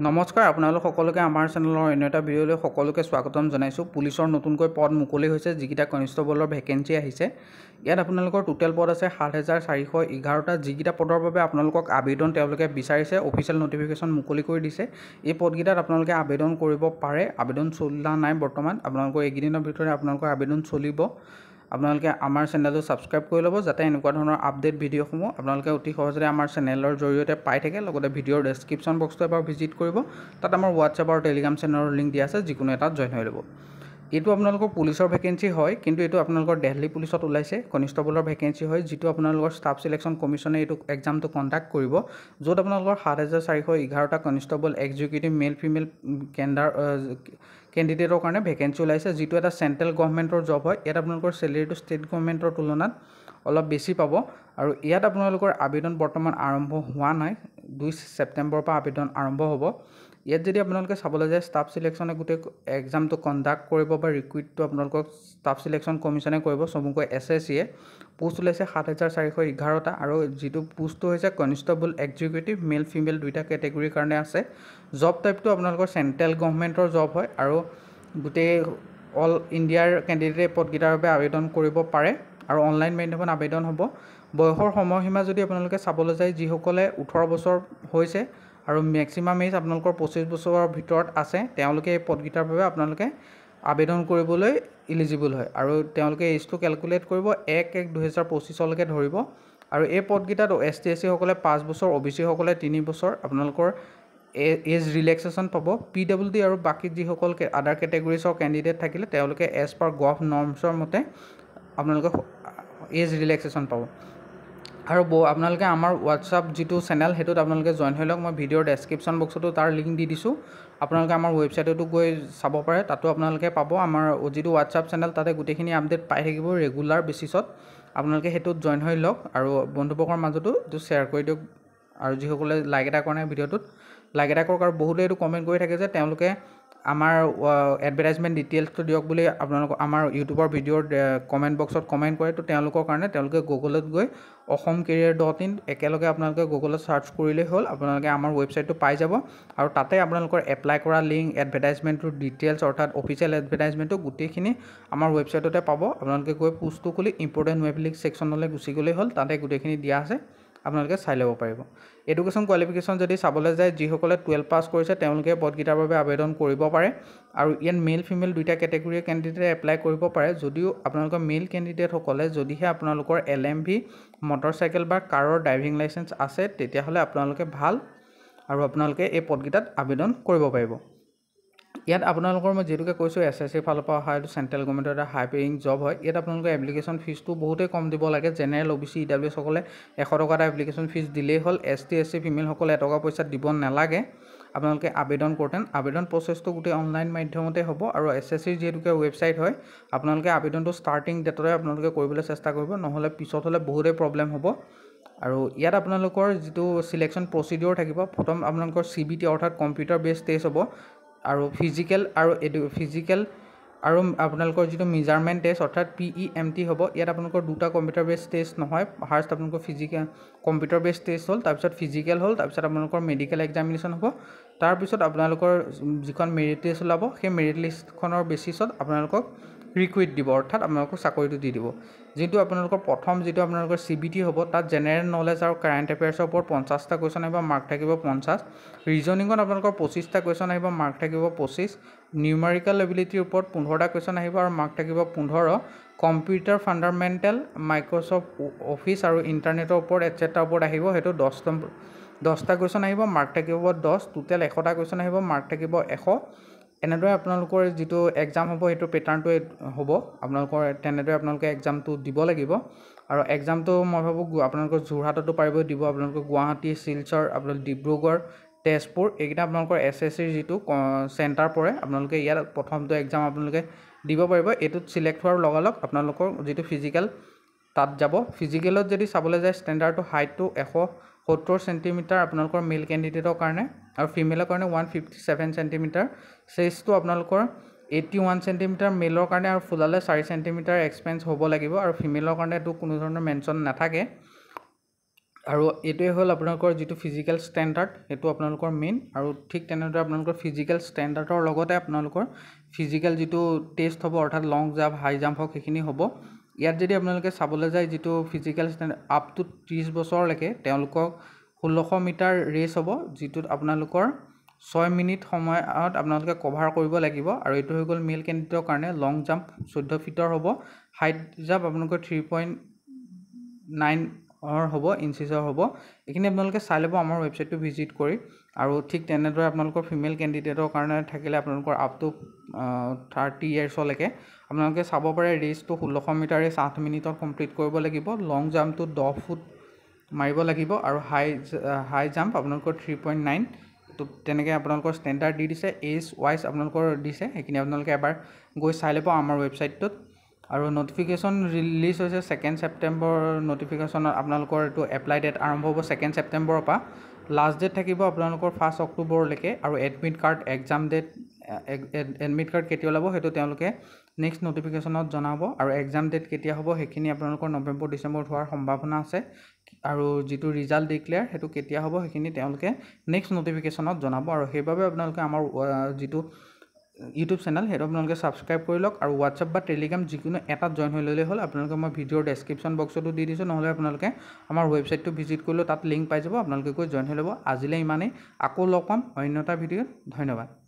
নমস্কাৰ আপোনালোক সকলোকে আমাৰ চেনেলৰ অন্য এটা ভিডিঅ'লৈ সকলোকে স্বাগতম জনাইছোঁ। পুলিচৰ নতুনকৈ পদ মুকলি হৈছে, যিকেইটা কনষ্টেবলৰ ভেকেঞ্চি আহিছে। ইয়াত আপোনালোকৰ টোটেল পদ আছে ৭,৪11টা। যিকেইটা পদৰ বাবে আপোনালোকক আবেদন তেওঁলোকে বিচাৰিছে, অফিচিয়েল নটিফিকেশ্যন মুকলি কৰি দিছে। এই পদকেইটাত আপোনালোকে আবেদন কৰিব পাৰে। আবেদন চলা নাই বৰ্তমান, আপোনালোকৰ এইকেইদিনৰ ভিতৰত আপোনালোকৰ আবেদন চলিব। আপোনালোকে আমাৰ চেনেলটো ছাবস্ক্ৰাইব কৰি ল'ব, যাতে এনেকুৱা ধৰণৰ আপডেট ভিডিঅ'সমূহ আপোনালোকে অতি সহজতে আমাৰ চেনেলৰ জৰিয়তে পাই থাকে। লগতে ভিডিঅ'ৰ ডেছক্ৰিপশ্যন বক্সটো এবাৰ ভিজিট কৰিব, তাত আমাৰ হোৱাটছএপ আৰু টেলিগ্ৰাম চেনেলৰ লিংক দিয়া আছে, যিকোনো এটাত জইন হৈ ল'ব। এইটো আপোনালোকৰ পুলিচৰ ভেকেঞ্চি হয়, কিন্তু এইটো আপোনালোকৰ দিল্লী পুলিচত ওলাইছে, কনষ্টেবলৰ ভেকেঞ্চি হয়, যিটো আপোনালোকৰ ষ্টাফ চিলেকশ্যন কমিশ্যনে এইটো এক্সামটো কণ্ডাক্ট কৰিব, য'ত আপোনালোকৰ ৭,৪11টা কনষ্টেবল এক্সিকিউটিভ মেল ফিমেল কেণ্ডিডেটৰ কাৰণে ভেকেঞ্চি ওলাইছে, যিটো এটা চেণ্ট্ৰেল গভৰ্ণমেণ্টৰ জব হয়। ইয়াত আপোনালোকৰ চেলেৰিটো ষ্টেট গভৰ্ণমেণ্টৰ তুলনাত অলপ বেছি পাব। আৰু ইয়াত আপোনালোকৰ আবেদন বৰ্তমান আৰম্ভ হোৱা নাই, 2 ছেপ্টেম্বৰৰ পৰা আবেদন আৰম্ভ হ'ব। ইয়াত যদি আপোনালোকে চাবলৈ যায়, ষ্টাফ চিলেকশ্যনে গোটেই এক্সামটো কণ্ডাক্ট কৰিব বা ৰিক্ৰুইটটো আপোনালোকক ষ্টাফ চিলেকশ্যন কমিশ্যনে কৰিব, চমুকৈ SSCয়ে। পোষ্ট ওলাইছে ৭,৪11টা, আৰু যিটো পোষ্টটো হৈছে কনষ্টেবল এক্সিকিউটিভ মেল ফিমেল দুইটা কেটেগৰীৰ কাৰণে আছে। জব টাইপটো আপোনালোকৰ চেণ্ট্ৰেল গভৰ্ণমেণ্টৰ জব হয়, আৰু গোটেই অল ইণ্ডিয়াৰ কেণ্ডিডেটে পদকেইটাৰ বাবে আবেদন কৰিব পাৰে, আৰু অনলাইন মাধ্যমত আবেদন হ'ব। বয়সৰ সময়সীমা যদি আপোনালোকে চাবলৈ যায়, যিসকলে 18 বছৰ হৈছে আৰু মেক্সিমাম এজ আপোনালোকৰ 25 বছৰৰ ভিতৰত আছে, তেওঁলোকে এই পদকেইটাৰ বাবে আপোনালোকে আবেদন কৰিবলৈ ইলিজিবল হয়। আৰু তেওঁলোকে এজটো কেলকুলেট কৰিব 1/1/2025লৈকে ধৰিব। আৰু এই পদকেইটাত ST SC সকলে 5 বছৰ, OBC সকলে 3 বছৰ আপোনালোকৰ এজ ৰিলেক্সেশ্যন পাব। PWD আৰু বাকী যিসকল আদাৰ কেটেগৰিজৰ কেণ্ডিডেট থাকিলে, তেওঁলোকে এজ পাৰ গভ নৰ্মছৰ মতে আপোনালোকে এজ ৰিলেক্সেশ্যন পাব। আৰু আপোনালোকে আমাৰ হোৱাটছআপ যিটো চেনেল, সেইটোত আপোনালোকে জইন হৈ লওক। মই ভিডিঅ'ৰ ডেছক্ৰিপশ্যন বক্সতো তাৰ লিংক দি দিছোঁ। আপোনালোকে আমাৰ ৱেবছাইটতো গৈ চাব পাৰে, তাতো আপোনালোকে পাব আমাৰ যিটো হোৱাটছআপ চেনেল, তাতে গোটেইখিনি আপডেট পাই থাকিব ৰেগুলাৰ বেচিছত। আপোনালোকে সেইটোত জইন হৈ লওক, আৰু বন্ধুবৰ্গৰ মাজতো এইটো শ্বেয়াৰ কৰি দিয়ক। আৰু যিসকলে লাইক এটা কৰা নাই ভিডিঅ'টোত, লাইক এটা কৰক। আৰু বহুতে এইটো কমেণ্ট কৰি থাকে যে তেওঁলোকে আমাৰ এডভাৰটাইজমেণ্ট ডিটেইলছটো দিয়ক বুলি আপোনালোকৰ আমাৰ ইউটিউবৰ ভিডিঅ'ৰ কমেণ্ট বক্সত কমেণ্ট কৰে। তো তেওঁলোকৰ কাৰণে তেওঁলোকে গুগলত গৈ অসমকেৰিয়াৰ.in একেলগে আপোনালোকে গুগলত ছাৰ্চ কৰিলেই হ'ল, আপোনালোকে আমাৰ ৱেবছাইটটো পাই যাব। আৰু তাতে আপোনালোকৰ এপ্লাই কৰা লিংক, এডভাৰটাইজমেণ্টটোৰ ডিটেইলছ, অৰ্থাৎ অফিচিয়েল এডভাৰটাইজমেণ্টটো গোটেইখিনি আমাৰ ৱেবছাইটতে পাব। আপোনালোকে গৈ পোষ্টটো খুলি ইম্পৰ্টেণ্ট ৱেব লিংক ছেকশ্যনলৈ গুচি গ'লেই হ'ল, তাতে গোটেইখিনি দিয়া আছে, আপোনালোকে চাই ল'ব পাৰিব। এডুকেশ্যন কোৱালিফিকেশ্যন যদি চাবলৈ যায়, যিসকলে 12 পাছ কৰিছে তেওঁলোকে পদকেইটাৰ বাবে আবেদন কৰিব পাৰে। আৰু ইয়াত মেল ফিমেল দুইটা কেটেগৰীৰ কেণ্ডিডেটে এপ্লাই কৰিব পাৰে। যদিও আপোনালোকৰ মেল কেণ্ডিডেটসকলে যদিহে আপোনালোকৰ LMV মটৰচাইকেল বা কাৰৰ ড্ৰাইভিং লাইচেঞ্চ আছে, তেতিয়াহ'লে আপোনালোকে ভাল, আৰু আপোনালোকে এই পদকেইটাত আবেদন কৰিব পাৰিব। ইয়াত আপোনালোকৰ মই যিহেতুকে কৈছোঁ, SSC ফালৰ পৰা অহা এইটো চেণ্ট্ৰেল গভৰ্ণমেণ্টৰ এটা হাই পেয়িং জব হয়। ইয়াত আপোনালোকে এপ্লিকেশ্যন ফিজটো বহুতেই কম দিব লাগে। জেনেৰেল OBC EWS সকলে 100 টকা এটা এপ্লিকেশ্যন ফিজ দিলেই হ'ল। ST SC ফিমেলসকলে এটকা পইচা দিব নালাগে আপোনালোকে আবেদন কৰোঁতে। আবেদন প্ৰচেছটো গোটেই অনলাইন মাধ্যমতে হ'ব, আৰু SSCৰ যিহেতুকে ৱেবছাইট হয়, আপোনালোকে আবেদনটো ষ্টাৰ্টিং ডেটতে আপোনালোকে কৰিবলৈ চেষ্টা কৰিব, নহ'লে পিছত হ'লে বহুতেই প্ৰব্লেম হ'ব। আৰু ইয়াত আপোনালোকৰ যিটো চিলেকশ্যন প্ৰচিডিঅ'ৰ থাকিব, প্ৰথম আপোনালোকৰ CBT অৰ্থাৎ কম্পিউটাৰ বেছ টেষ্ট হ'ব, আৰু ফিজিকেল আৰু আপোনালোকৰ যিটো মেজাৰমেণ্ট টেষ্ট অৰ্থাৎ PEMT হ'ব। ইয়াত আপোনালোকৰ দুটা কম্পিউটাৰ বেছ টেষ্ট নহয়, ফাৰ্ষ্ট আপোনালোকৰ কম্পিউটাৰ বেছ টেষ্ট হ'ল, তাৰপিছত ফিজিকেল হ'ল, তাৰপিছত আপোনালোকৰ মেডিকেল এক্সামিনেশ্যন হ'ব। তাৰপিছত আপোনালোকৰ যিখন মেৰিট লিষ্ট ওলাব, সেই মেৰিট লিষ্টখনৰ বেচিছত আপোনালোকক ৰিক্ৰুইট দিব, অৰ্থাৎ আপোনালোকক চাকৰিটো দি দিব। যিটো আপোনালোকৰ প্ৰথম যিটো আপোনালোকৰ CBT হ'ব, তাত জেনেৰেল নলেজ আৰু কাৰেণ্ট এফেয়াৰ্ছৰ ওপৰত 50টা কুৱেশ্যন আহিব, মাৰ্ক থাকিব 50। ৰিজনিঙত আপোনালোকৰ 25টা কুৱেশ্যন আহিব, মাৰ্ক থাকিব 25। নিউমাৰিকেল এবিলিটিৰ ওপৰত 15টা কুৱেশ্যন আহিব, আৰু মাৰ্ক থাকিব 15। কম্পিউটাৰ ফাণ্ডামেণ্টেল, মাইক্ৰ'ছফ্ট অফিচ আৰু ইণ্টাৰনেটৰ ওপৰত এটচেট্ৰাৰ ওপৰত আহিব, সেইটো 10টা কুৱেশ্যন আহিব, মাৰ্ক থাকিব 10। টোটেল 100টা কুৱেশ্যন আহিব, মাৰ্ক থাকিব 100। এনেদৰে আপোনালোকৰ যিটো এক্সাম হ'ব, সেইটো পেটাৰ্ণটো হ'ব। আপোনালোকৰ তেনেদৰে আপোনালোকে এক্সামটো দিব লাগিব। আৰু এক্সামটো মই ভাবোঁ আপোনালোকৰ যোৰহাটতো পাৰিব দিব, আপোনালোকৰ গুৱাহাটী, শিলচৰ, আপোনালোকৰ ডিব্ৰুগড়, তেজপুৰ, এইকেইটা আপোনালোকৰ SSCৰ যিটো চেণ্টাৰ পৰে, আপোনালোকে ইয়াত প্ৰথমটো এক্সাম আপোনালোকে দিব পাৰিব। এইটোত চিলেক্ট হোৱাৰ লগালগ আপোনালোকৰ যিটো ফিজিকেল, তাত যাব। ফিজিকেলত যদি চাবলৈ যায়, ষ্টেণ্ডাৰ্ডটো হাইটটো 170 চেণ্টিমিটাৰ আপোনালোকৰ মেল কেণ্ডিডেটৰ কাৰণে, আৰু ফিমেলৰ কাৰণে 157 চেণ্টিমিটাৰ। চেষ্টটো আপোনালোকৰ 81 চেণ্টিমিটাৰ মেলৰ কাৰণে, আৰু ফুলালে 4 চেণ্টিমিটাৰ এক্সপেঞ্চ হ'ব লাগিব, আৰু ফিমেলৰ কাৰণে এইটো কোনো ধৰণৰ মেনশ্যন নাথাকে। আৰু এইটোৱে হ'ল আপোনালোকৰ যিটো ফিজিকেল ষ্টেণ্ডাৰ্ড সেইটো আপোনালোকৰ মেইন আৰু ঠিক তেনেদৰে আপোনালোকৰ ফিজিকেল ষ্টেণ্ডাৰ্ডৰ লগতে আপোনালোকৰ ফিজিকেল যিটো টেষ্ট হ'ব অৰ্থাৎ লং জাম্প হাই জাম্প হওক সেইখিনি হ'ব ইয়াত যদি আপোনালোকে চাবলৈ যায় যিটো ফিজিকেল ষ্টেণ্ডাৰ্ড আপ টু 30 বছৰলৈকে তেওঁলোকক 1600 মিটাৰ ৰেচ হ'ব যিটোত আপোনালোকৰ 6 মিনিট সময়ত আপোনালোকে কভাৰ কৰিব লাগিব আৰু এইটো হৈ গ'ল মেল কেণ্ডিডেটৰ কাৰণে লং জাম্প 14 ফিটৰ হ'ব হাইট জাম্প আপোনালোকৰ 3.9 হ'ব ইঞ্চিছৰ হ'ব এইখিনি আপোনালোকে চাই ল'ব আমাৰ ৱেবছাইটটো ভিজিট কৰি আৰু ঠিক তেনেদৰে আপোনালোকৰ ফিমেল কেণ্ডিডেটৰ কাৰণে থাকিলে আপোনালোকৰ আপ টু 30 ইয়াৰ্ছলৈকে আপোনালোকে চাব পাৰে ৰেচটো 1600 মিটাৰ ৰেচ 8 মিনিটত কমপ্লিট কৰিব লাগিব লং জাম্পটো 10 ফুট মাৰিব লাগিব আৰু হাই জাম্প আপোনালোকৰ 3.9 তো তেনেকৈ আপোনালোকৰ ষ্টেণ্ডাৰ্ড দি দিছে এজ ৱাইজ আপোনালোকৰ দিছে সেইখিনি আপোনালোকে এবাৰ গৈ চাই ল'ব আমাৰ ৱেবছাইটটোত আৰু নটিফিকেশ্যন ৰিলিজ হৈছে 2 ছেপ্টেম্বৰ নটিফিকেশ্যনত আপোনালোকৰ এইটো এপ্লাই ডেট আৰম্ভ হ'ব 2 ছেপ্টেম্বৰৰ পৰা লাষ্ট ডেট থাকিব আপোনালোকৰ 1 অক্টোবৰলৈকে আৰু admit card exam date admit card কেতিয়া ওলাব সেইটো তেওঁলোকে নেক্সট নটিফিকেশ্যনত জনাব আৰু এক্সাম ডেট কেতিয়া হ'ব সেইখিনি আপোনালোকৰ নৱেম্বৰ ডিচেম্বৰত হোৱাৰ সম্ভাৱনা আছে আৰু যিটো ৰিজাল্ট ডিক্লেয়াৰ সেইটো কেতিয়া হ'ব সেইখিনি তেওঁলোকে নেক্সট নটিফিকেশ্যনত জনাব আৰু সেইবাবে আপোনালোকে আমাৰ যিটো ইউটিউব চেনেল সেইটো আপোনালোকে ছাবস্ক্ৰাইব কৰি লওক আৰু হোৱাটছআপ বা টেলিগ্ৰাম যিকোনো এটাত জইন হৈ ল'লেই হ'ল আপোনালোকে মই ভিডিঅ'ৰ ডেছক্ৰিপশ্যন বক্সতো দি দিছোঁ নহ'লে আপোনালোকে আমাৰ ৱেবছাইটটো ভিজিট কৰিলেও তাত লিংক পাই যাব আপোনালোকে গৈ জইন হৈ ল'ব আজিলৈ ইমানেই আকৌ লগ পাম অন্য এটা ভিডিঅ'ত ধন্যবাদ